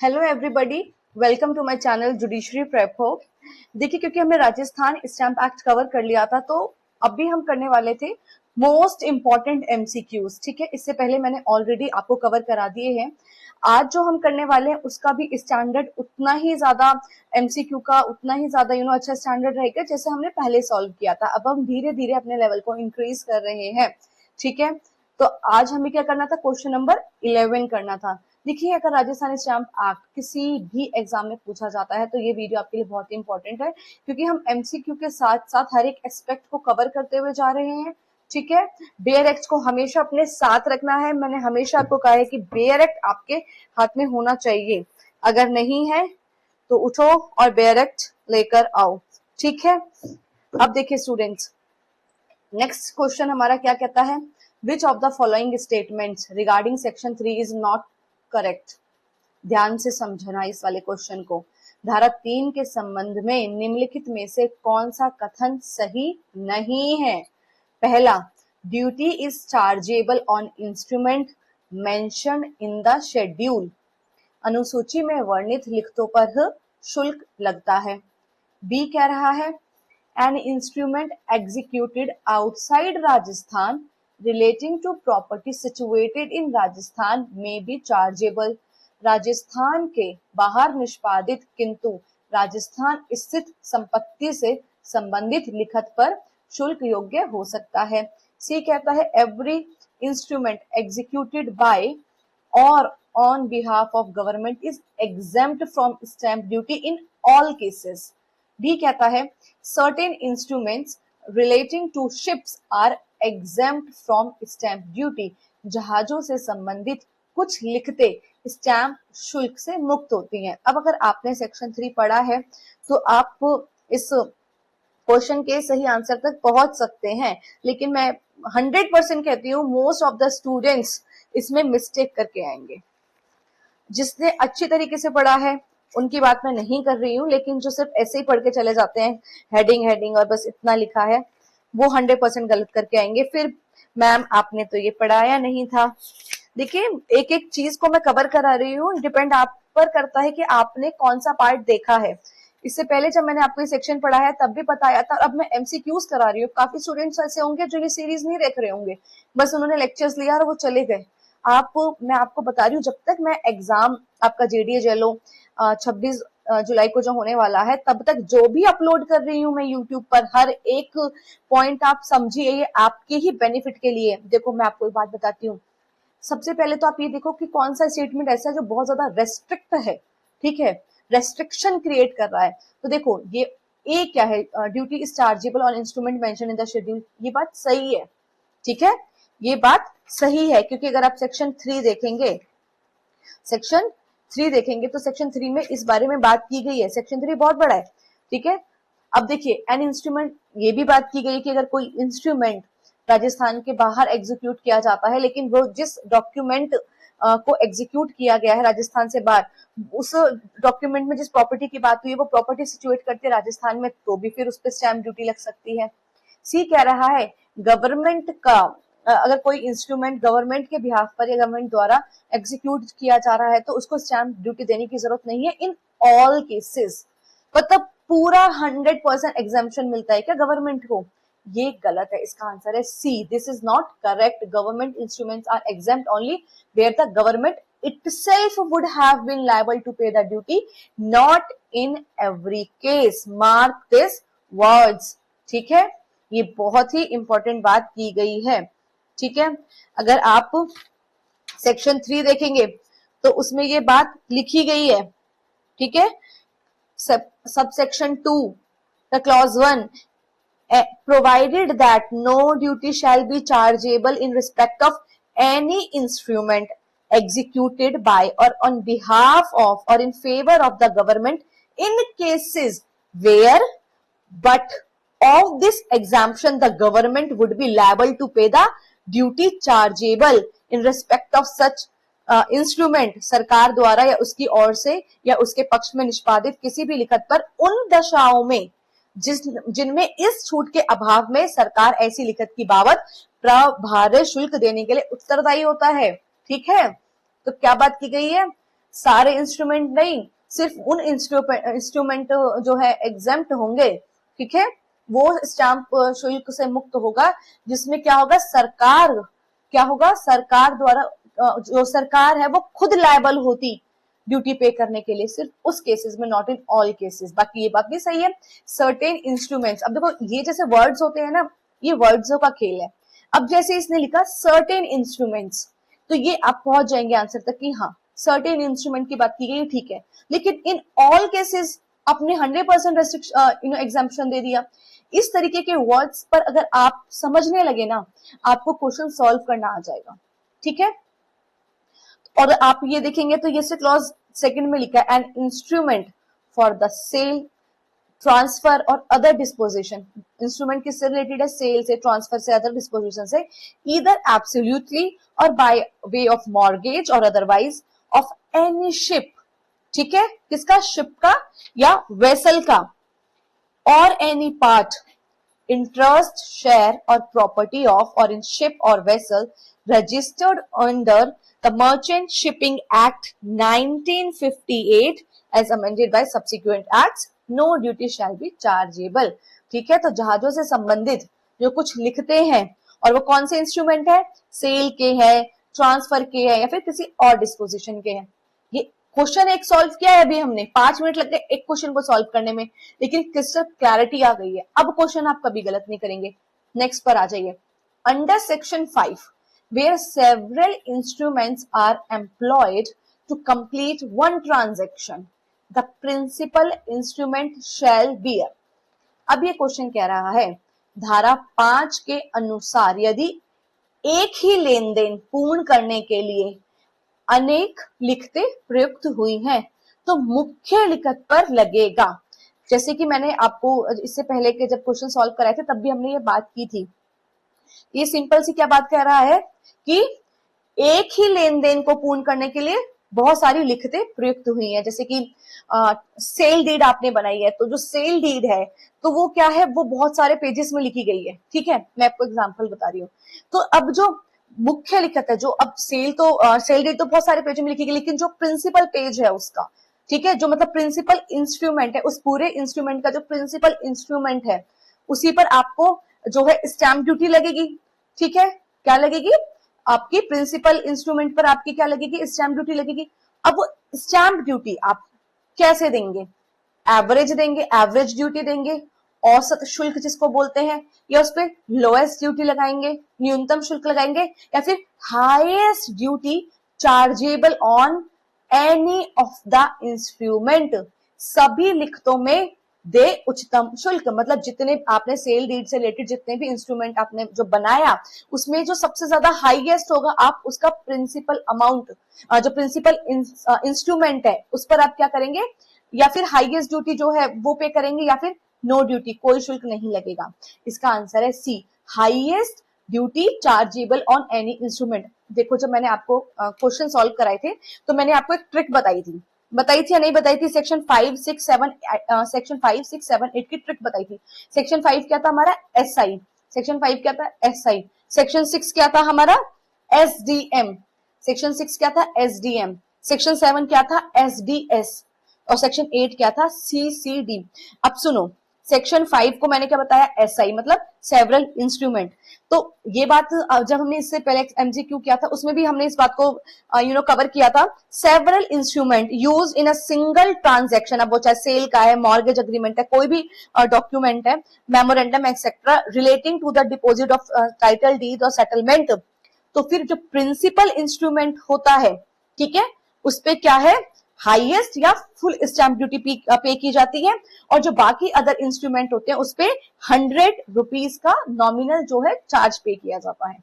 Hello everybody, welcome to my channel judiciary prep हो। देखिए, क्योंकि हमने राजस्थान स्टैंप एक्ट कवर कर लिया था, तो अभी हम करने वाले थे मोस्ट इंपॉर्टेंट एमसीक्यूज। ठीक है, इससे पहले मैंने ऑलरेडी आपको कवर करा दिए हैं। आज जो हम करने वाले हैं उसका भी स्टैंडर्ड उतना ही ज्यादा, एमसीक्यू का उतना ही ज्यादा अच्छा स्टैंडर्ड रहेगा जैसे हमने पहले सॉल्व किया था। अब हम धीरे धीरे अपने लेवल को इंक्रीज कर रहे हैं। ठीक है, तो आज हमें क्या करना था, क्वेश्चन नंबर 11 करना था। देखिए, अगर राजस्थान स्टैंप एक्ट किसी भी एग्जाम में पूछा जाता है तो ये वीडियो आपके लिए बहुत ही इंपॉर्टेंट है, क्योंकि हम एमसीक्यू के साथ साथ हर एक एस्पेक्ट को कवर करते हुए जा रहे हैं। ठीक है, बेयर एक्ट को हमेशा अपने साथ रखना है। मैंने हमेशा आपको कहा है कि बेयर एक्ट आपके हाथ में होना चाहिए। अगर नहीं है तो उठो और बेयर एक्ट लेकर आओ। ठीक है, अब देखिए स्टूडेंट्स, नेक्स्ट क्वेश्चन हमारा क्या कहता है, which of the following statements regarding section 3 is not correct. ध्यान से समझना इस वाले क्वेश्चन को। धारा 3 के संबंध में निम्नलिखित में से कौन सा कथन सही नहीं है। पहला, duty is chargeable on instrument mentioned in the schedule. अनुसूची में वर्णित लिखतों पर शुल्क लगता है। बी कह रहा है, an instrument executed outside Rajasthan relating to property situated in Rajasthan may be chargeable। Rajasthan के बाहर निष्पादित किंतु राजस्थान स्थित संपत्ति से संबंधित लिखत पर शुल्क योग्य हो सकता है। सी कहता है, एवरी इंस्ट्रूमेंट एग्जीक्यूटेड बाय और on behalf of government is exempt from stamp duty in all cases। D कहता है, certain instruments relating to ships are exempt from stamp duty। जहाजों से संबंधित कुछ लिखते स्टैम्प शुल्क से मुक्त होती हैं। अब अगर आपने सेक्शन 3 पढ़ा है तो आप इस क्वेश्चन के सही आंसर तक पहुंच सकते हैं, लेकिन मैं 100% कहती हूँ मोस्ट ऑफ द स्टूडेंट्स इसमें मिस्टेक करके आएंगे। जिसने अच्छी तरीके से पढ़ा है उनकी बात मैं नहीं कर रही हूँ, लेकिन जो सिर्फ ऐसे ही पढ़ के चले जाते हैं हेडिंग हेडिंग और बस इतना लिखा है, वो 100% गलत करके आएंगे। फिर मैम आपने तो ये पढ़ाया नहीं था। देखिए, एक एक चीज को मैं कवर करा रही हूँ, डिपेंड आप पर करता है कि आपने कौन सा पार्ट देखा है। इससे पहले जब मैंने आपको ये सेक्शन पढ़ाया तब भी बताया था, अब मैं एमसीक्यूज करा रही हूँ। काफी स्टूडेंट्स ऐसे होंगे जो ये सीरीज नहीं देख रहे होंगे, बस उन्होंने लेक्चर्स लिया और वो चले गए। मैं आपको बता रही हूँ, जब तक मैं एग्जाम आपका जेडीए जेलो 26 जुलाई को जो होने वाला है, तब तक जो भी अपलोड कर रही हूँ मैं यूट्यूब पर, हर एक पॉइंट आप समझिए, ये आपके ही बेनिफिट के लिए। देखो, मैं आपको एक बात बताती हूँ। सबसे पहले तो आप ये देखो कि कौन सा स्टेटमेंट ऐसा है जो बहुत ज्यादा रेस्ट्रिक्ट है। ठीक है, रेस्ट्रिक्शन क्रिएट कर रहा है। तो देखो, ये ए क्या है, duty is chargeable on instrument mention in the schedule. ये बात सही है। ठीक है, ये बात सही है, क्योंकि अगर आप सेक्शन 3 देखेंगे, तो सेक्शन 3 में इस बारे में बात की गई है। सेक्शन 3 बहुत बड़ा है। ठीक है, अब देखिए, एन इंस्ट्रूमेंट, ये भी बात की गई कि अगर कोई इंस्ट्रूमेंट राजस्थान के बाहर एग्जीक्यूट किया जाता है, लेकिन वो जिस डॉक्यूमेंट को एग्जीक्यूट किया गया है राजस्थान से बाहर, उस डॉक्यूमेंट में जिस प्रॉपर्टी की बात हुई है वो प्रॉपर्टी सिचुएट करते हैं राजस्थान में, तो भी फिर उस पर स्टैम्प ड्यूटी लग सकती है। सी कह रहा है, गवर्नमेंट का अगर कोई इंस्ट्रूमेंट गवर्नमेंट के बिहाफ पर या गवर्नमेंट द्वारा एग्जीक्यूट किया जा रहा है तो उसको स्टैम्प ड्यूटी देने की जरूरत नहीं है इन ऑल केसेस। मतलब पूरा 100% एग्जाम्पशन मिलता है क्या गवर्नमेंट को? ये गलत है। इसका आंसर है C, this is not correct. Government instruments are exempt only where the government itself would have been liable to pay the duty, not in every case। mark this words। ठीक है, ये बहुत ही इंपॉर्टेंट बात की गई है। ठीक है, अगर आप सेक्शन 3 देखेंगे तो उसमें ये बात लिखी गई है। ठीक है, subsection 2 the clause 1, provided that no duty shall be chargeable in respect of any instrument executed by or on behalf of or in favor of the government in cases where but of this exemption the government would be liable to pay the duty chargeable in respect of such instrument सरकार द्वारा या उसकी ओर से या उसके पक्ष में निष्पादित किसी भी लिखत पर उन दशाओं में जिनमें इस छूट के अभाव में सरकार ऐसी लिखत की बाबत प्रभार्य शुल्क देने के लिए उत्तरदायी होता है। ठीक है, तो क्या बात की गई है, सारे इंस्ट्रूमेंट नहीं, सिर्फ उन इंस्ट्रूमेंट जो है एग्जेम्प्ट होंगे, ठीक है, वो स्टैंप शुल्क से मुक्त होगा, जिसमें क्या होगा, सरकार क्या होगा, सरकार द्वारा जो सरकार है वो खुद लायबल होती ड्यूटी पे करने के लिए, सिर्फ उस केसेस में, नॉट इन ऑल केसेस। बाकी ये बात भी सही है। सर्टेन इंस्ट्रूमेंट्स, अब देखो ये जैसे वर्ड्स होते हैं ना, ये वर्ड्सों का खेल है। अब जैसे इसने लिखा सर्टेन इंस्ट्रूमेंट्स, तो ये आप पहुंच जाएंगे आंसर तक कि हाँ सर्टेन इंस्ट्रूमेंट की बात की गई, ठीक है, लेकिन इन ऑल केसेस आपने 100% रेस्ट्रिक्शन एग्जाम्पशन दे दिया। इस तरीके के वर्ड्स पर अगर आप समझने लगे ना, आपको क्वेश्चन सॉल्व करना आ जाएगा, ठीक है। और आप ये देखेंगे तो ये क्लॉज सेकंड में लिखा है, an instrument for the sale, transfer और अदर डिस्पोजिशन। इंस्ट्रूमेंट किससे रिलेटेड है, सेल से, ट्रांसफर से, अदर डिस्पोजिशन से, ईदर एब्सोल्युटली और बाय वे ऑफ मॉर्गेज और अदरवाइज ऑफ एनी शिप, ठीक है, किसका, शिप का या वेसल का, और एनी पार्ट, इंटरेस्ट, शेयर और प्रॉपर्टी ऑफ और इन शिप और vessel registered under the Merchant Shipping Act 1958 as amended by subsequent acts, no duty shall be chargeable। ठीक है, तो जहाजों से संबंधित जो कुछ लिखते हैं और वो कौन से इंस्ट्रूमेंट है, सेल के है, ट्रांसफर के है या फिर किसी और डिस्पोजिशन के हैं। ये क्वेश्चन एक सॉल्व किया है अभी हमने, 5 मिनट लग गए एक क्वेश्चन को सॉल्व करने में, लेकिन क्रिस्टल क्लैरिटी आ गई है। अब क्वेश्चन आप कभी गलत नहीं करेंगे। नेक्स्ट पर आ जाइए। Under section 5 where several instruments are employed to complete one transaction, the principal instrument shall bear। अब ये क्वेश्चन कह रहा है, धारा 5 के अनुसार यदि एक ही लेन देन पूर्ण करने के लिए अनेक लिखते प्रयुक्त हुई हैं, तो मुख्य लिखत पर लगेगा। जैसे कि मैंने आपको इससे पहले के जब क्वेश्चन सॉल्व कराए थे तब भी हमने ये बात की थी। ये सिंपल सी क्या बात कह रहा है कि एक ही लेन देन को पूर्ण करने के लिए बहुत सारी लिखतें प्रयुक्त हुई हैं। जैसे कि सेल डीड आपने बनाई है, तो जो सेल डीड है तो वो क्या है, वो बहुत सारे पेजेस में लिखी गई है, ठीक है, मैं आपको एग्जांपल बता रही हूँ। तो अब जो मुख्य लिखत है, जो अब सेल डीड तो बहुत सारे पेज में लिखी गई, लेकिन जो प्रिंसिपल पेज है उसका, ठीक है, जो मतलब प्रिंसिपल इंस्ट्रूमेंट है, उस पूरे इंस्ट्रूमेंट का जो प्रिंसिपल इंस्ट्रूमेंट है, उसी पर आपको जो है स्टैंप ड्यूटी लगेगी, ठीक है, क्या लगेगी, आपकी प्रिंसिपल इंस्ट्रूमेंट पर आपकी क्या लगेगी, स्टैंप ड्यूटी लगेगी। अब स्टैंप ड्यूटी आप कैसे देंगे, एवरेज देंगे, एवरेज ड्यूटी देंगे, औसत शुल्क जिसको बोलते हैं, या उस पर लोएस्ट ड्यूटी लगाएंगे, न्यूनतम शुल्क लगाएंगे, या फिर highest duty chargeable on any of the instrument. सभी लिखतों में दे उच्चतम शुल्क, मतलब जितने आपने सेल डीड से रिलेटेड जितने भी इंस्ट्रूमेंट आपने जो बनाया, उसमें जो सबसे ज्यादा हाईएस्ट होगा आप उसका प्रिंसिपल अमाउंट, जो प्रिंसिपल इंस्ट्रूमेंट है उस पर आप क्या करेंगे, या फिर हाईएस्ट ड्यूटी जो है वो पे करेंगे, या फिर नो ड्यूटी, कोई शुल्क नहीं लगेगा। इसका आंसर है C, highest duty chargeable on any instrument. देखो जब मैंने आपको क्वेश्चन सॉल्व कराए थे तो मैंने आपको एक ट्रिक बताई थी या नहीं बताई थी, सेक्शन 5, 6, 7, 8 की ट्रिक बताई थी। सेक्शन 5 क्या था हमारा, एसआई, सेक्शन 5 क्या था, एसआई, सेक्शन 6 क्या था हमारा, एसडीएम, सेक्शन 6 क्या था, एसडीएम, सेक्शन 7 क्या था, एसडीएस, और सेक्शन 8 क्या था, सीसीडी। अब सुनो, सेक्शन 5 को मैंने क्या बताया, एसआई मतलब सेवरल इंस्ट्रूमेंट। तो ये बात जब हमने इससे पहले एमसीक्यू किया था उसमें भी हमने इस बात को कवर किया था। Several instrument use in a single transaction, अब वो चाहे सेल का है, मॉर्गेज अग्रीमेंट है, कोई भी डॉक्यूमेंट है, memorandum etcetera, relating to the deposit of title deed और सेटलमेंट। तो फिर जो प्रिंसिपल इंस्ट्रूमेंट होता है, ठीक है, उस पे क्या है, हाईएस्ट या फुल स्टैंप ड्यूटी पे की जाती है, और जो बाकी अदर इंस्ट्रूमेंट होते हैं उस पे 100 रुपीज का नॉमिनल जो है चार्ज पे किया जाता है,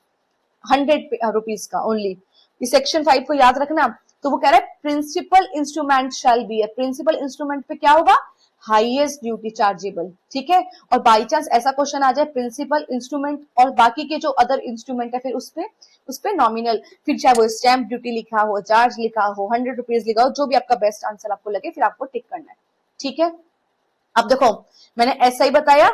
100 रुपीज का ओनली। इस सेक्शन 5 को याद रखना। तो वो कह रहा है principal instrument shall be, principal instrument पे क्या होगा, हाईएस्ट ड्यूटी चार्जेबल, ठीक है। और बाई चांस ऐसा क्वेश्चन आ जाए प्रिंसिपल इंस्ट्रूमेंट और बाकी के जो अदर इंस्ट्रूमेंट है फिर उस पे नॉमिनल, फिर चाहे वो स्टैंप ड्यूटी लिखा हो, चार्ज लिखा हो, 100 रुपीज लिखा हो, जो भी आपका बेस्ट आंसर आपको लगे फिर आपको टिक करना है, ठीक है। अब देखो मैंने एसआई बताया,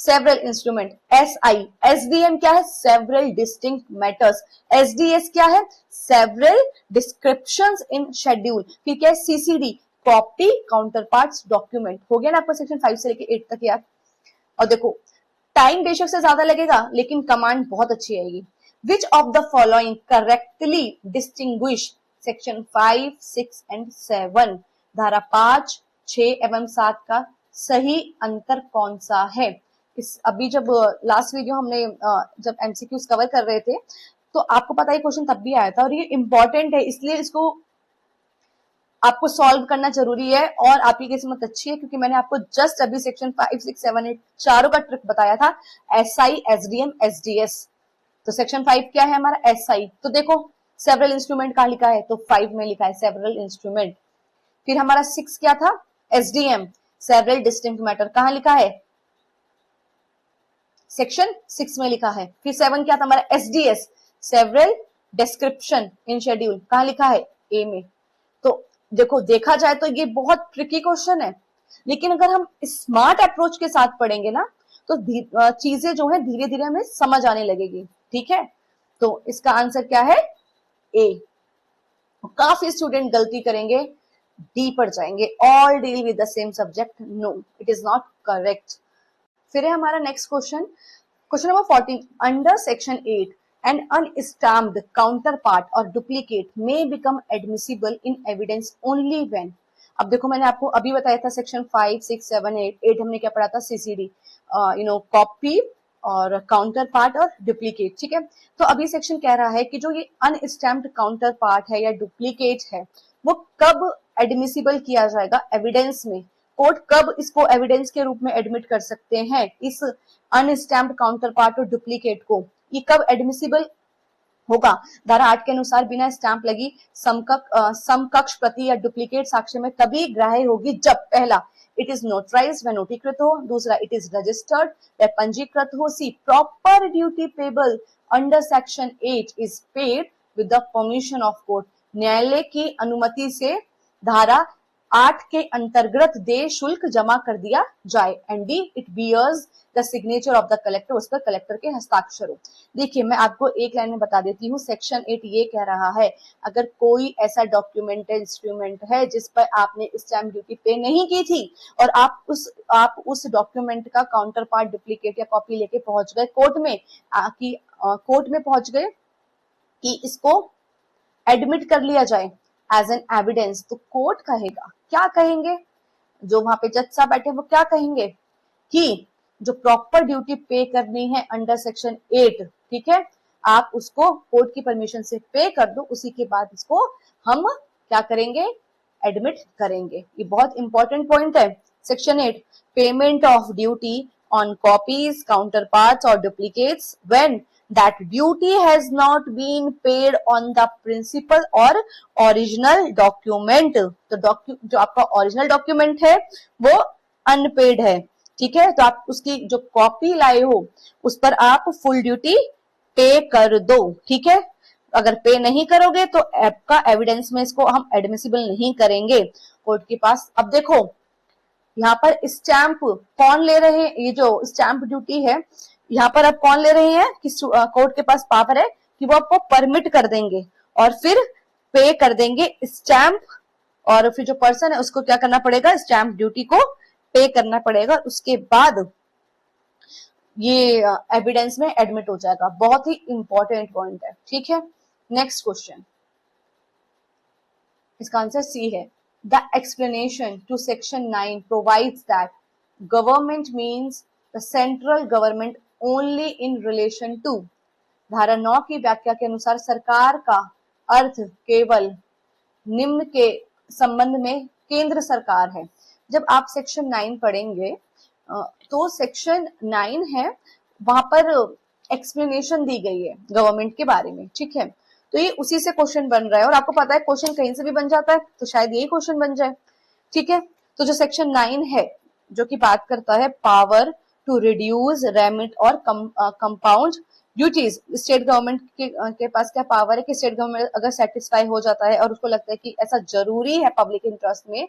सेवरल इंस्ट्रूमेंट, SI, SDM क्या है, सेवरल डिस्टिंक्ट मैटर्स, SDS क्या है, सेवरल डिस्क्रिप्शंस इन शेड्यूल, फिर क्या है CCD, copy counter parts document. हो गया ना आपको सेक्शन 5 से लेके 8 तक यार। और देखो टाइम बेशक से ज्यादा लगेगा लेकिन कमांड बहुत अच्छी आएगी। Which of the following correctly distinguish section 5, 6 and 7, धारा 5, 6 एवं 7 का सही अंतर कौन सा है। इस अभी जब लास्ट वीडियो हमने जब एमसीक्यूज कवर कर रहे थे तो आपको पता है क्वेश्चन तब भी आया था और ये इंपॉर्टेंट है, इसलिए इसको आपको सॉल्व करना जरूरी है। और आपकी किस्मत अच्छी है क्योंकि मैंने आपको जस्ट अभी सेक्शन 5, 6, 7, 8 चारों का ट्रिक बताया था, SI, SDM, SDS। तो सेक्शन 5 क्या है हमारा, SI। तो देखो सेवरल इंस्ट्रूमेंट कहाँ लिखा है, तो 5 में लिखा है सेवरल इंस्ट्रूमेंट। फिर हमारा 6 क्या था, SDM, सेवरल डिस्टिंक्ट मैटर, कहाँ लिखा है, सेक्शन 6 में लिखा है। फिर 7 क्या था हमारा, SDS, several description in schedule, कहाँ लिखा है, A में। तो देखो देखा जाए तो ये बहुत ट्रिकी क्वेश्चन है, लेकिन अगर हम स्मार्ट अप्रोच के साथ पढ़ेंगे ना तो चीजें जो है धीरे धीरे हमें समझ आने लगेगी। ठीक है, तो इसका आंसर क्या है, A। काफी स्टूडेंट गलती करेंगे, डी पर जाएंगे, all deal with the same subject, no it is not correct. फिर है हमारा next question, question number 14, under section 8 an unstamped counterpart or duplicate may become admissible in evidence only when। अब देखो मैंने आपको अभी बताया था सेक्शन 5, 6, 7, 8 हमने क्या पढ़ा था, CCD, कॉपी और काउंटर पार्ट और डुप्लीकेट। ठीक है, तो अभी सेक्शन कह रहा है कि जो ये अनस्टैम्प्ड काउंटर पार्ट है या डुप्लीकेट है वो कब एडमिसिबल किया जाएगा एविडेंस में, कोर्ट कब इसको एविडेंस के रूप में एडमिट कर सकते हैं इस अनस्टैम्प्ड काउंटर पार्ट और डुप्लीकेट को, ये कब एडमिसिबल होगा। धारा 8 के अनुसार बिना स्टैंप लगी समकक्ष प्रति या डुप्लीकेट साक्ष्य में तभी ग्राह्य होगी जब पहला इट इज नोटराइज्ड व नोटीकृत हो, दूसरा इट इज रजिस्टर्ड व पंजीकृत हो, C proper duty payable under section 8 is paid with the permission of court, न्यायालय की अनुमति से धारा 8 के अंतर्गत देय शुल्क जमा कर दिया जाए, and D it bears the signature of the collector, उस पर कलेक्टर के हस्ताक्षर हो। देखिए मैं आपको एक लाइन में बता देती हूँ, सेक्शन 8 ये कह रहा है अगर कोई ऐसा डॉक्यूमेंट इंस्ट्रूमेंट है जिस पर आपने स्टैम्प ड्यूटी पे नहीं की थी और आप उस डॉक्यूमेंट का काउंटर पार्ट डुप्लीकेट या कॉपी लेके पहुंच गए कोर्ट में, कोर्ट में पहुंच गए कि इसको एडमिट कर लिया जाए एज एन एविडेंस, तो कोर्ट कहेगा, क्या कहेंगे, जो वहां पे जज साहब बैठे वो क्या कहेंगे कि जो प्रॉपर ड्यूटी पे करनी है अंडर सेक्शन 8, ठीक है, आप उसको कोर्ट की परमिशन से पे कर दो, उसी के बाद इसको हम क्या करेंगे, एडमिट करेंगे। ये बहुत इंपॉर्टेंट पॉइंट है। Section 8, payment of duty on copies, counterparts और duplicates when that duty has not been paid on the principal or original document। तो जो आपका ओरिजिनल डॉक्यूमेंट है वो अनपेड है, ठीक है, तो आप उसकी जो कॉपी लाए हो उस पर आप फुल ड्यूटी पे कर दो। ठीक है, अगर पे नहीं करोगे तो आपका एविडेंस में इसको हम एडमिसिबल नहीं करेंगे कोर्ट के पास। अब देखो यहाँ पर स्टैंप कौन ले रहे हैं, ये जो स्टैंप ड्यूटी है यहाँ पर अब कौन ले रहे हैं कि कोर्ट के पास पावर है कि वो आपको परमिट कर देंगे और फिर पे कर देंगे स्टैंप, और फिर जो पर्सन है उसको क्या करना पड़ेगा, स्टैंप ड्यूटी को पे करना पड़ेगा, उसके बाद ये एविडेंस में एडमिट हो जाएगा। बहुत ही इंपॉर्टेंट पॉइंट है। ठीक है, नेक्स्ट क्वेश्चन, इसका आंसर सी है। The explanation to section 9 provides that government means the central government only in relation to, धारा 9 की व्याख्या के अनुसार सरकार का अर्थ केवल निम्न के संबंध में केंद्र सरकार है। जब आप सेक्शन 9 पढ़ेंगे तो सेक्शन 9 है वहां पर एक्सप्लेनेशन दी गई है गवर्नमेंट के बारे में। ठीक है, तो ये उसी से क्वेश्चन बन रहा है और आपको पता है क्वेश्चन कहीं से भी बन जाता है तो शायद यही क्वेश्चन बन जाए। ठीक है, तो जो सेक्शन 9 है जो कि बात करता है पावर टू रिड्यूस, रेमिट और कंपाउंड ड्यूटीज, स्टेट गवर्नमेंट के पास क्या पावर है कि स्टेट गवर्नमेंट अगर सेटिस्फाई हो जाता है और उसको लगता है कि ऐसा जरूरी है पब्लिक इंटरेस्ट में,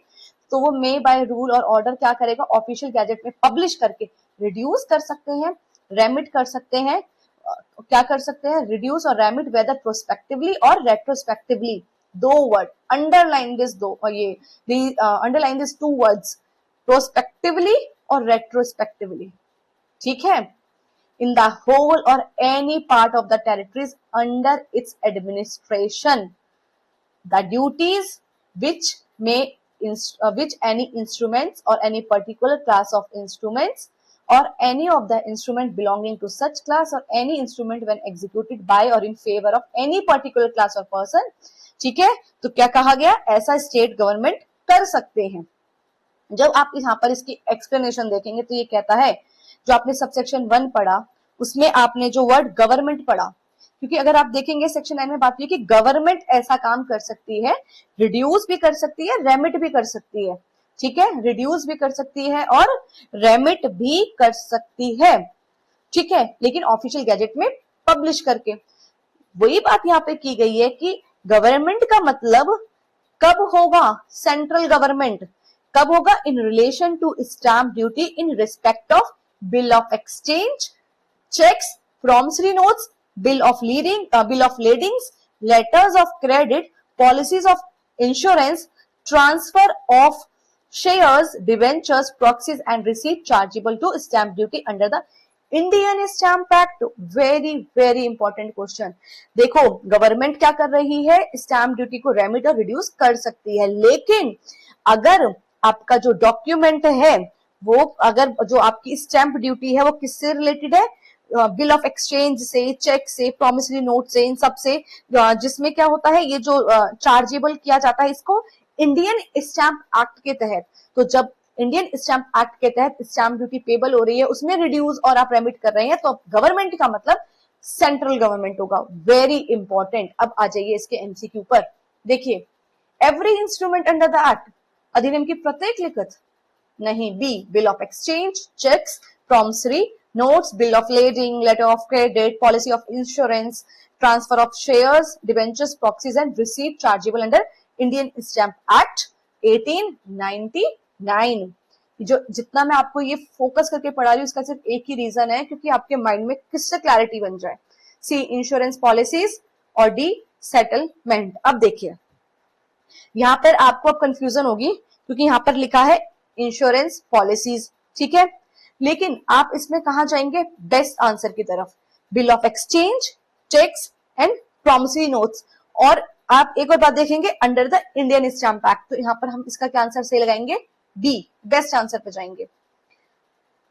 तो वो मे बाय रूल और ऑर्डर क्या करेगा, ऑफिशियल गैजेट में पब्लिश करके रिड्यूस कर सकते हैं, रेमिट कर सकते हैं, क्या कर सकते हैं, रिड्यूस और रेमिट वेदर प्रोस्पेक्टिवली और रेट्रोस्पेक्टिवली। दो वर्ड अंडरलाइन दिस, दो ये underline this two words, prospectively और रेट्रोस्पेक्टिवली, ठीक है, in the whole or any part of the territories under its administration. The duties which which any instruments or any particular class of instruments or any of the instrument belonging to such class or any instrument when executed by or in favor of any particular class or person, ठीक है, तो क्या कहा गया, ऐसा state government कर सकते हैं। जब आप यहाँ पर इसकी एक्सप्लेनेशन देखेंगे तो ये कहता है, जो आपने सबसेक्शन 1 पढ़ा उसमें आपने जो वर्ड गवर्नमेंट पढ़ा, क्योंकि अगर आप देखेंगे सेक्शन 9 में बात हुई कि गवर्नमेंट ऐसा काम कर सकती है, रिड्यूस भी कर सकती है, रेमिट भी कर सकती है, ठीक है, रिड्यूस भी कर सकती है और रेमिट भी कर सकती है, ठीक है, लेकिन ऑफिशियल गैजेट में पब्लिश करके। वही बात यहाँ पे की गई है कि गवर्नमेंट का मतलब कब होगा, सेंट्रल गवर्नमेंट कब होगा, in relation to stamp duty in respect of bill of exchange, cheques, promissory notes, bill of ladings, letters of credit, policies of insurance, transfer of shares, debentures, proxies and receipt chargeable to stamp duty under the Indian stamp act. Very very important question. देखो government क्या कर रही है, stamp duty को remit और reduce कर सकती है, लेकिन अगर आपका जो डॉक्यूमेंट है वो, अगर जो आपकी स्टैम्प ड्यूटी है वो किससे रिलेटेड है, बिल ऑफ एक्सचेंज से, चेक से, प्रॉमिसरी नोट से, इन सब से, जिसमें क्या होता है, ये जो चार्जेबल किया जाता है इसको इंडियन स्टैम्प एक्ट के तहत। तो जब इंडियन स्टैम्प एक्ट के तहत स्टैम्प ड्यूटी पेबल हो रही है, उसमें रिड्यूस और आप रेमिट कर रहे हैं, तो गवर्नमेंट का मतलब सेंट्रल गवर्नमेंट होगा। Very important. अब आ जाइए इसके एमसीक्यू पर। देखिए, every instrument under the act, अधिनियम की प्रत्येक लिखित नहीं, B, bill of exchange, cheques, promissory notes, bill of lading, letter of credit, policy of insurance, transfer of shares, debentures, proxies and receipt chargeable under Indian Stamp Act 1899। जो जितना मैं आपको ये फोकस करके पढ़ा रही हूँ इसका सिर्फ एक ही रीजन है, क्योंकि आपके माइंड में किससे क्लैरिटी बन जाए। सी, इंश्योरेंस पॉलिसीज और डी, सेटलमेंट। अब देखिए यहाँ पर आपको अब कंफ्यूजन होगी, क्योंकि यहाँ पर लिखा है इंश्योरेंस पॉलिसीज, ठीक है, लेकिन आप इसमें कहा जाएंगे, बेस्ट आंसर की तरफ, bill of exchange, cheques and promissory notes. और आप एक और बात देखेंगे, under the Indian stamp act, तो यहां पर हम इसका क्या आंसर सही लगाएंगे, बी, बेस्ट आंसर पे जाएंगे।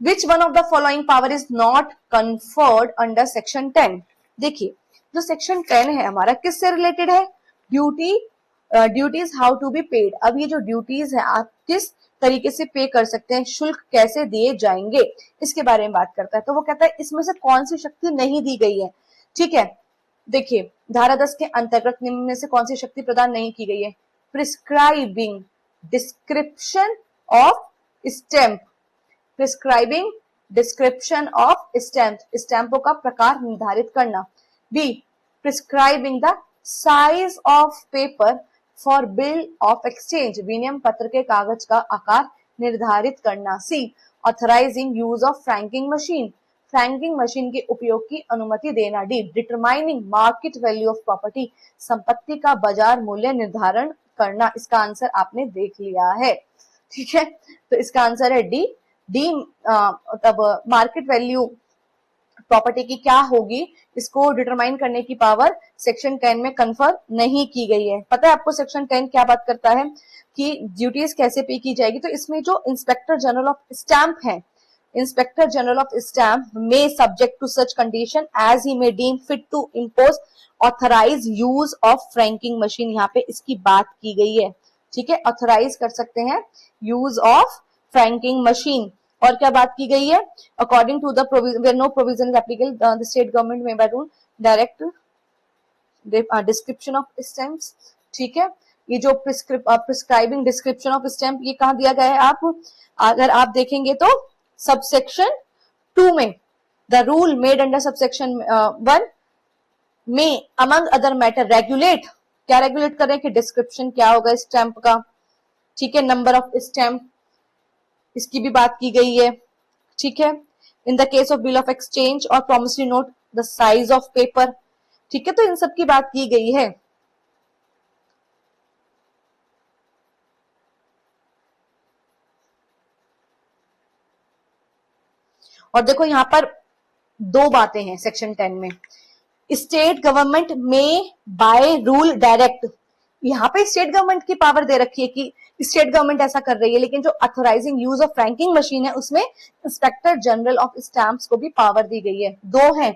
Which one of the following power is not conferred under section 10। देखिए जो सेक्शन 10 है हमारा किससे रिलेटेड है, duties how to be paid. अब ये जो ड्यूटीज है आप किस तरीके से पे कर सकते हैं, शुल्क कैसे दिए जाएंगे, इसके बारे में बात करता है। तो वो कहता है इसमें से कौन सी शक्ति नहीं दी गई है, ठीक है। देखिए धारा 10 के अंतर्गत निम्न में से कौन सी शक्ति प्रदान नहीं की गई है, prescribing description of stamp, prescribing description of stamp, स्टैंपों का प्रकार निर्धारित करना। B, prescribing the size of paper for bill of exchange, विनिमय पत्र के कागज का आकार निर्धारित करना। C, authorising use of franking machine, franking machine के उपयोग की अनुमति देना। D, determining market value of property, संपत्ति का बाजार मूल्य निर्धारण करना। इसका आंसर आपने देख लिया है, ठीक है, तो इसका आंसर है डी। तब मार्केट वैल्यू प्रॉपर्टी की क्या होगी, इसको डिटरमाइन करने की पावर सेक्शन 10 में कन्फर्म नहीं की गई है। पता है आपको सेक्शन 10 क्या बात करता है कि ड्यूटीज कैसे पे की जाएगी, तो इसमें जो इंस्पेक्टर जनरल ऑफ स्टैम्प है, इंस्पेक्टर जनरल ऑफ स्टैम्प में subject to such condition as he may deem fit to impose authorise use of franking machine, यहाँ पे इसकी बात की गई है, ठीक है, ऑथराइज कर सकते हैं यूज ऑफ फ्रैंकिंग मशीन। और क्या बात की गई है, according to the provision, no provision is applicable, the state government may by rule direct description of stamps, ठीक है। ये जो प्रिस्क्राइबिंग डिस्क्रिप्शन ऑफ स्टैम्प, ये कहाँ दिया गया है, आप अगर आप देखेंगे तो सबसेक्शन 2 में the rule made under subsection 1 में अमंग अदर मैटर रेगुलेट, क्या रेगुलेट कर रहे हैं कि डिस्क्रिप्शन क्या होगा स्टैंप का, ठीक है, नंबर ऑफ स्टैंप, इसकी भी बात की गई है, ठीक है। In the case of bill of exchange और promissory note the size of paper, ठीक है, तो इन सब की बात की गई है। और देखो यहां पर दो बातें हैं सेक्शन 10 में, state government may by rule direct, यहाँ पे स्टेट गवर्नमेंट की पावर दे रखी है कि स्टेट गवर्नमेंट ऐसा कर रही है, लेकिन जो अथोराइजिंग यूज ऑफ फ्रैंकिंग मशीन है उसमें इंस्पेक्टर जनरल ऑफ स्टैंप्स को भी पावर दी गई है। दो है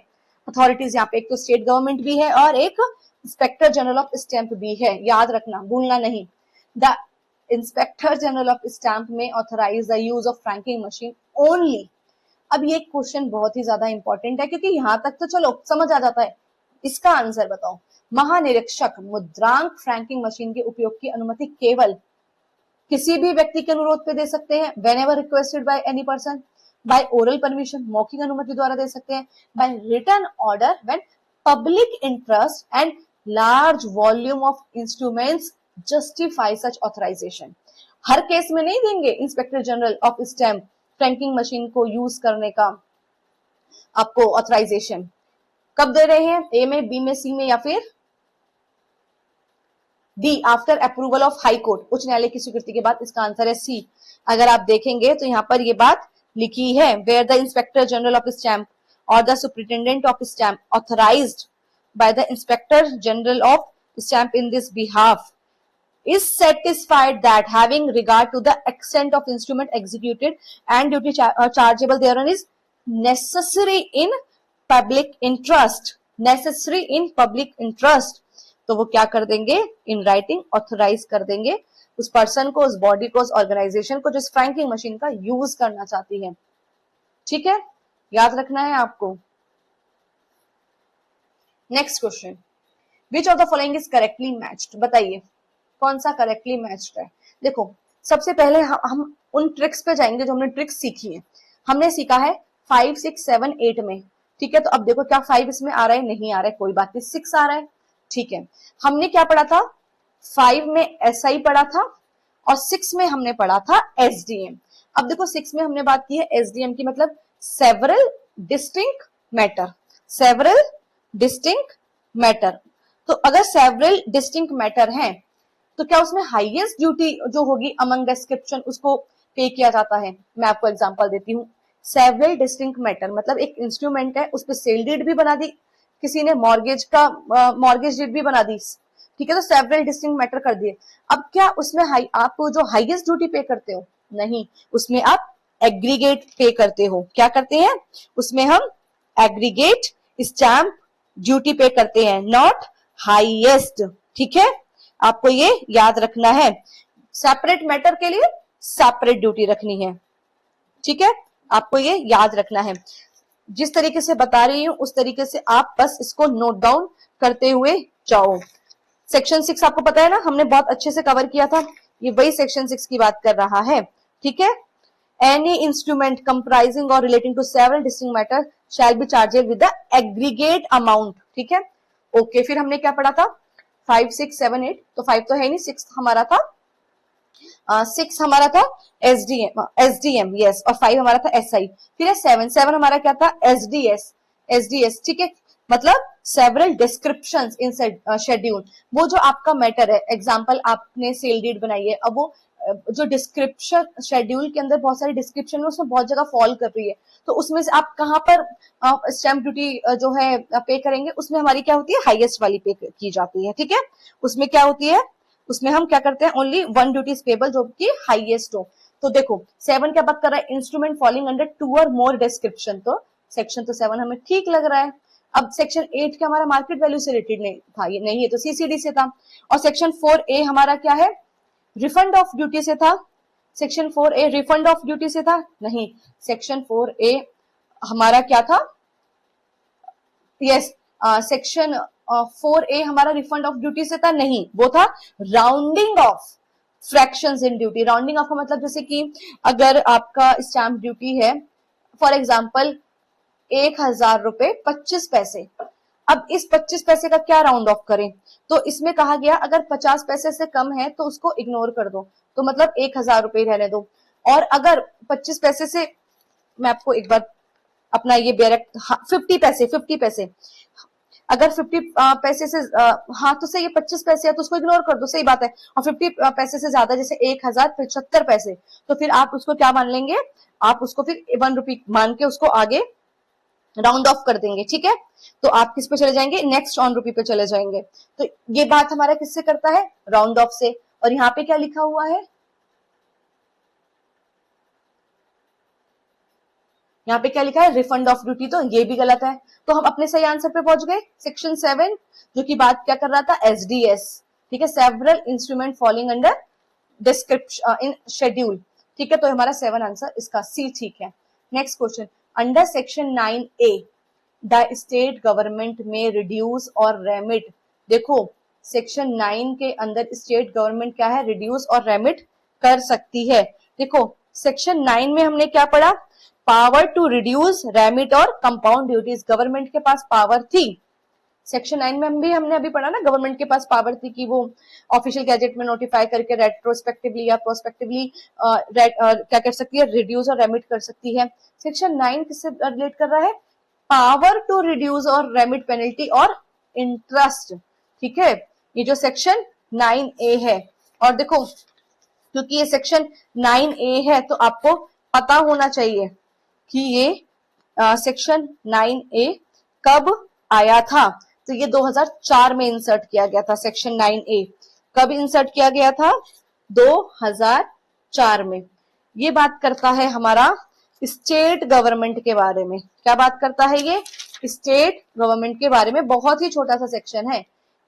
अथॉरिटीज यहाँ पे, एक तो स्टेट गवर्नमेंट भी है और एक इंस्पेक्टर जनरल ऑफ स्टैंप भी है, याद रखना, भूलना नहीं। The inspector general of stamp may authorise the use of franking machine only. अब ये क्वेश्चन बहुत ही ज्यादा इंपॉर्टेंट है क्योंकि यहां तक तो चलो समझ आ जाता है, इसका आंसर बताओ। महानिरीक्षक मुद्रांक फ्रैंकिंग मशीन के उपयोग की अनुमति केवल किसी भी व्यक्ति के अनुरोध पे दे सकते हैं, whenever requested by any person, by oral permission, मौखिक अनुमति द्वारा दे सकते हैं, by written order when public interest and large volume of instruments justify such authorization। Her case में नहीं देंगे inspector general of stamp franking machine को यूज करने का आपको ऑथराइजेशन, कब दे रहे हैं, ए में, बी में, सी में या फिर D after approval of high court, उच्च न्यायालय की स्वीकृति के बाद, इसका आंसर है सी। अगर आप देखेंगे तो यहां पर ये बात लिखी है, where the inspector general of stamp और the superintendent of stamp authorised by the inspector general of stamp in this behalf is satisfied that having regard to the extent of instrument executed and duty chargeable thereon is necessary in public interest, necessary in public interest, तो वो क्या कर देंगे, in writing authorise कर देंगे उस person को, उस बॉडी को, उस ऑर्गेनाइजेशन को जिस फ्रैंकिंग मशीन का यूज करना चाहती है, ठीक है, याद रखना है आपको। Next question, which of the following is correctly matched, बताइए कौन सा करेक्टली मैच्ड है। देखो सबसे पहले हम उन ट्रिक्स पे जाएंगे जो हमने ट्रिक्स सीखी है। हमने सीखा है 5, 6, 7, 8 में, ठीक है, तो अब देखो क्या 5 इसमें आ रहा है, नहीं आ रहा है, कोई बात नहीं, 6 आ रहा है, ठीक है। हमने क्या पढ़ा था, 5 में एसआई पढ़ा था और 6 में हमने पढ़ा था एसडीएम। अब देखो 6 में हमने बात की है एसडीएम की, मतलब several distinct matter, several distinct matter. तो अगर सेवरल डिस्टिंक्ट मैटर है तो क्या उसमें हाईएस्ट ड्यूटी जो होगी अमंग डिस्क्रिप्शन उसको पे किया जाता है। मैं आपको एग्जांपल देती हूँ, सेवरल डिस्टिंक्ट मैटर मतलब एक इंस्ट्रूमेंट है, उस पर सेल डीड भी बना दी किसी ने, मॉर्गेज का मॉर्गेज डीड भी बना दी, ठीक है, तो सेवरल डिस्टिंक्ट मैटर कर दिए। अब क्या उसमें आप जो हाईएस्ट ड्यूटी पे करते हो, नहीं, उसमें आप एग्रीगेट पे करते हो। क्या करते हैं उसमें, हम एग्रीगेट स्टैंप ड्यूटी पे करते हैं, नॉट हाईएस्ट, ठीक है, आपको ये याद रखना है। सेपरेट मैटर के लिए सेपरेट ड्यूटी रखनी है, ठीक है, आपको ये याद रखना है। जिस तरीके से बता रही हूं उस तरीके से आप बस इसको नोट डाउन करते हुए जाओ। सेक्शन 6 आपको पता है ना, हमने बहुत अच्छे से कवर किया था, ये वही सेक्शन 6 की बात कर रहा है, ठीक है। एनी इंस्ट्रूमेंट कंप्राइजिंग और relating to several distinct matter shall be chargeable with the aggregate amount, ठीक है, ओके। फिर हमने क्या पढ़ा था, 5, 6, 7, 8, तो 5 तो है नहीं, 6 हमारा था, 6 हमारा था एसडीएम यस, और 5 हमारा था एसआई। फिर 7 हमारा क्या था, एसडीएस, ठीक है, मतलब सेवरल डिस्क्रिप्शंस इन शेड्यूल, वो जो आपका मैटर है, एग्जांपल आपने सेल डीड बनाई है, अब वो जो डिस्क्रिप्शन शेड्यूल के अंदर बहुत सारी डिस्क्रिप्शन है, उसमें बहुत जगह फॉल कर रही है, तो उसमें से आप कहां पर स्टैंप ड्यूटी जो है पे करेंगे, उसमें हमारी क्या होती है, हाईएस्ट वाली पे की जाती है, ठीक है। उसमें क्या होती है, उसमें हम क्या करते हैं, ओनली 1 ड्यूटी इज पेबल जो कि हाईएस्ट हो। तो देखो 7 क्या बात कर रहा है, इंस्ट्रूमेंट फॉलिंग अंडर 2 और मोर डिस्क्रिप्शन, तो सेक्शन तो 7 हमें ठीक लग रहा है। अब सेक्शन 8 क्या हमारा मार्केट वैल्यू से रिलेटेड नहीं था, ये नहीं है, तो सीसीडी से था। और सेक्शन 4A हमारा क्या है, रिफंड ऑफ ड्यूटी से था। Section 4A refund of duty से था, नहीं, सेक्शन 4A हमारा क्या था, यस, सेक्शन 4A हमारा रिफंड ऑफ ड्यूटी से था, नहीं, वो था rounding off fractions in duty. Rounding off का मतलब जैसे कि अगर आपका स्टैंप ड्यूटी है, फॉर एग्जांपल ₹1000.25। अब इस 25 पैसे का क्या राउंड ऑफ करें, तो इसमें कहा गया अगर 50 पैसे से कम है तो उसको इग्नोर कर दो, तो मतलब ₹1000 रहने दो। और अगर 25 पैसे से, मैं आपको एक बार अपना ये डायरेक्ट, 50 पैसे, अगर 50 पैसे से हाँ तो सही है, 25 पैसे है तो उसको इग्नोर कर दो, सही बात है। और 50 पैसे से ज्यादा, जैसे 1075 पैसे, तो फिर आप उसको क्या मान लेंगे, आप उसको फिर ₹1 मान के उसको आगे राउंड ऑफ कर देंगे, ठीक है। तो आप किस पे चले जाएंगे, नेक्स्ट ऑन रुपी पे चले जाएंगे। तो ये बात हमारा किससे करता है, राउंड ऑफ से। और यहाँ पे क्या लिखा हुआ है, यहाँ पे क्या लिखा है, रिफंड ऑफ ड्यूटी, तो ये भी गलत है। तो हम अपने सही आंसर पे पहुंच गए, सेक्शन 7, जो की बात क्या कर रहा था, एसडीएस, ठीक है, several instrument falling under description in schedule, ठीक है। तो हमारा 7 आंसर इसका सी ठीक है। Next question, under section 9A the state government में रिड्यूस और रेमिट। देखो सेक्शन 9 के अंदर स्टेट गवर्नमेंट क्या है, रिड्यूस और रेमिट कर सकती है। देखो सेक्शन 9 में हमने क्या पढ़ा, पावर टू रिड्यूस, रेमिट और कंपाउंड ड्यूटीज, गवर्नमेंट के पास पावर थी। सेक्शन 9 में हमने अभी पढ़ा ना, गवर्नमेंट के पास पावर थी कि वो ऑफिशियल गैजेट में नोटिफाई करके रेट्रोस्पेक्टिवली या प्रोस्पेक्टिवली क्या कर सकती है, रिड्यूस और रेमिट कर सकती है। सेक्शन 9 किससे रिलेट कर रहा है, पावर टू रिड्यूस और रेमिट पेनल्टी और इंटरेस्ट, ठीक है। ये जो सेक्शन 9A है, और देखो क्योंकि ये सेक्शन 9A है तो आपको पता होना चाहिए कि ये सेक्शन 9A कब आया था। तो ये 2004 में इंसर्ट किया गया था। सेक्शन 9A कब इंसर्ट किया गया था, 2004 में। ये बात करता है हमारा स्टेट गवर्नमेंट के बारे में। क्या बात करता है ये, स्टेट गवर्नमेंट के बारे में। बहुत ही छोटा सा सेक्शन है,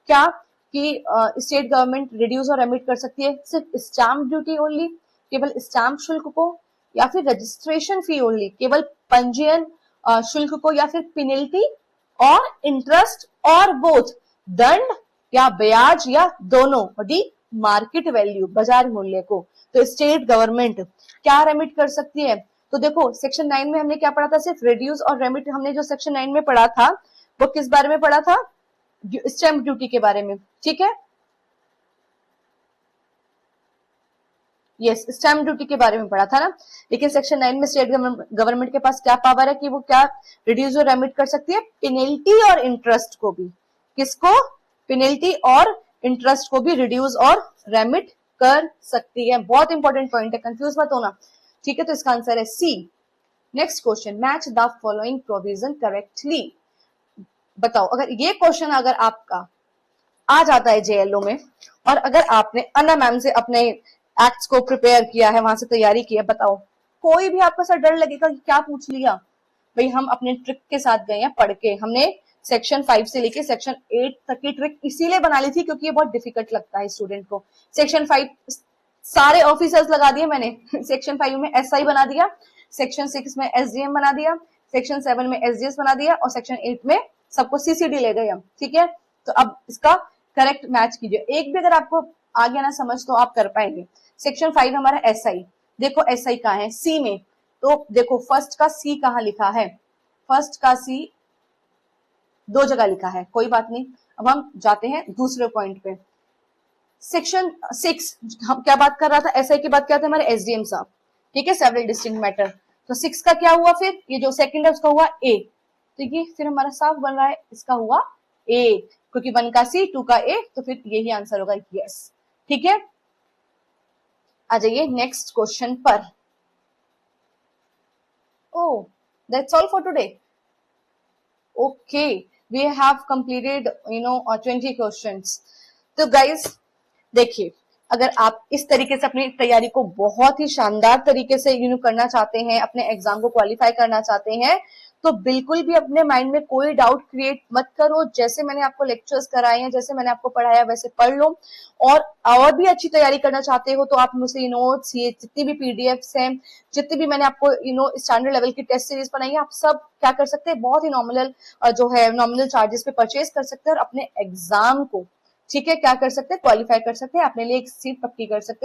क्या कि स्टेट गवर्नमेंट रिड्यूस और रेमिट कर सकती है सिर्फ स्टाम्प ड्यूटी ओनली, केवल स्टाम्प शुल्क को, या फिर रजिस्ट्रेशन फी ओनली, केवल पंजीयन शुल्क को, या फिर पेनल्टी और इंटरेस्ट और बोथ, दंड या ब्याज या दोनों, दी मार्केट वैल्यू, बाजार मूल्य को। तो स्टेट गवर्नमेंट क्या रेमिट कर सकती है, तो देखो सेक्शन 9 में हमने क्या पढ़ा था, सिर्फ रिड्यूस और रेमिट। हमने जो सेक्शन 9 में पढ़ा था वो किस बारे में पढ़ा था, स्टैंप ड्यूटी के बारे में, ठीक है। यस, स्टैम्प ड्यूटी के बारे में पढ़ा था ना। लेकिन सेक्शन 9 में स्टेट गवर्नमेंट के पास क्या पावर है कि वो क्या रिड्यूस और रेमिट कर सकती है, पेनल्टी और इंटरेस्ट को भी। किसको, पेनल्टी और इंटरेस्ट को भी रिड्यूस और रेमिट कर सकती है। बहुत इंपॉर्टेंट पॉइंट है, कंफ्यूज मत होना, ठीक है। तो इसका आंसर है C. Next question, match the following provision correctly. बताओ, अगर ये क्वेश्चन अगर आपका आ जाता है जेएलओ में, और अगर आपने अन्ना मैम से अपने एक्ट्स को प्रिपेयर किया है, वहां से तैयारी की है, बताओ कोई भी आपको ऐसा डर लगेगा कि क्या पूछ लिया। भाई हम अपने ट्रिक के साथ गए हैं, पढ़ के। हमने सेक्शन 5 से लेके सेक्शन 8 तक की ट्रिक इसीलिए बना ली थी क्योंकि ये बहुत डिफिकल्ट लगता है स्टूडेंट को। सेक्शन 5 सारे ऑफिसर्स लगा दिए मैंने। सेक्शन 5 में एसआई बना दिया, सेक्शन 6 में एसडीएम बना दिया, सेक्शन 7 में एसडीएस बना दिया, और सेक्शन 8 में सबको सीसीडी ले गए हम, ठीक है। तो अब इसका करेक्ट मैच कीजिए। एक भी अगर आपको आ गया ना समझ तो आप कर पाएंगे। सेक्शन 5 हमारा एसआई, देखो एसआई कहाँ है, सी में। तो देखो फर्स्ट का सी कहाँ लिखा है, फर्स्ट का सी 2 जगह लिखा है, कोई बात नहीं। अब हम जाते हैं दूसरे पॉइंट पे। सेक्शन 6 हम क्या बात कर रहा था, एसआई की बात क्या था, हमारे एसडीएम साहब, ठीक है, सेवरल डिस्टिंक्ट मैटर। तो 6 का क्या हुआ, फिर ये जो सेकंड है उसका हुआ ए, तो ये फिर हमारा साफ बन रहा है, इसका हुआ ए, क्योंकि 1 का सी 2 का ए, तो फिर यही आंसर होगा, यस, ठीक है। आ जाइए नेक्स्ट क्वेश्चन पर। Oh, that's all for today. Okay, we have completed 20 questions. तो गाइस देखिए, अगर आप इस तरीके से अपनी तैयारी को बहुत ही शानदार तरीके से करना चाहते हैं, अपने एग्जाम को क्वालिफाई करना चाहते हैं, तो बिल्कुल भी अपने माइंड में कोई डाउट क्रिएट मत करो। जैसे मैंने आपको लेक्चर्स कराए हैं, जैसे मैंने आपको पढ़ाया वैसे पढ़ लो। और भी अच्छी तैयारी करना चाहते हो तो आप मुझसे नोट्स, ये जितनी भी पीडीएफ्स हैं, जितनी भी मैंने आपको स्टैंडर्ड लेवल की टेस्ट सीरीज बनाई है, आप सब क्या कर सकते हैं, बहुत ही नॉमिनल जो है नॉमिनल चार्जेस पे परचेज कर सकते हैं, और अपने एग्जाम को, ठीक है, क्या कर सकते हैं, क्वालिफाई कर सकते हैं, अपने लिए एक सीट पक्की कर सकते हैं।